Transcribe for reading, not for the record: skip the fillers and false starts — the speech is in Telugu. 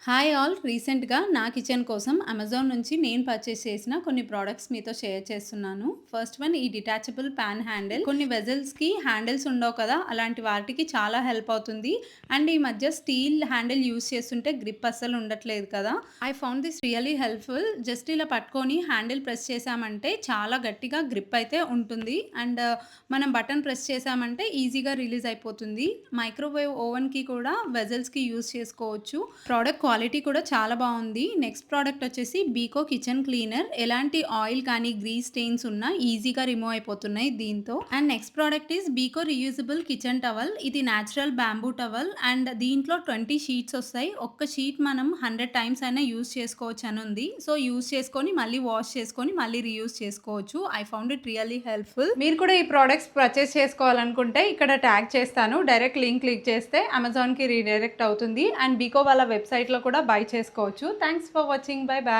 Hi all. రీసెంట్‌గా నా కిచెన్ కోసం అమెజాన్ నుంచి నేను పర్చేస్ చేసిన కొన్ని ప్రొడక్ట్స్ మీతో షేర్ చేస్తున్నాను. ఫస్ట్ వన్ ఈ డిటాచబుల్ పాన్ హ్యాండిల్. కొన్ని వెజల్స్‌కి హ్యాండిల్స్ ఉండవు కదా! అలాంటి వాటికి చాలా హెల్ప్ అవుతుంది. అండ్ ఈ మధ్య స్టీల్ హ్యాండిల్ యూజ్ చేస్తుంటే గ్రిప్ అస్సలు ఉండట్లేదు కదా! I found this really helpful. Just ఇలా పట్టుకొని హ్యాండిల్ ప్రెస్ చేశామంటే చాలా గట్టిగా గ్రిప్ అయితే ఉంటుంది. అండ్ మనం బటన్ ప్రెస్ చేశామంటే ఈజీగా రిలీజ్ అయిపోతుంది. మైక్రోవేవ్ ఓవెన్‌కి కూడా వెజల్స్‌కి యూజ్ చేసుకోవచ్చు. ప్రోడక్ట్ క్వాలిటీ కూడా చాలా బాగుంది. నెక్స్ట్ ప్రోడక్ట్ వచ్చేసి బీకో కిచెన్ క్లీనర్. ఎలాంటి ఆయిల్ కానీ గ్రీస్ స్టెయిన్స్ ఉన్నా ఈజీగా రిమూవ్ అయిపోతున్నాయి దీంతో. And next product is Beco reusable kitchen towel. ఇది న్యాచురల్ బ్యాంబూ టవల్ అండ్ దీంట్లో 20 షీట్స్ వస్తాయి. ఒక్క షీట్ మనం 100 టైమ్స్ అయినా యూజ్ చేసుకోవచ్చు అని ఉంది. సో యూజ్ చేసుకొని మళ్ళీ వాష్ చేసుకొని మళ్ళీ రీయూజ్ చేసుకోవచ్చు. I found it really helpful. మీరు కూడా ఈ ప్రోడక్ట్స్ పర్చేస్ చేసుకోవాలనుకుంటే ఇక్కడ ట్యాగ్ చేస్తాను. డైరెక్ట్ లింక్ క్లిక్ చేస్తే అమెజాన్కి రీడైరెక్ట్ అవుతుంది. అండ్ బీకో వాళ్ళ వెబ్సైట్లో కూడా బై చేసుకోవచ్చు. Thanks for watching. Bye bye.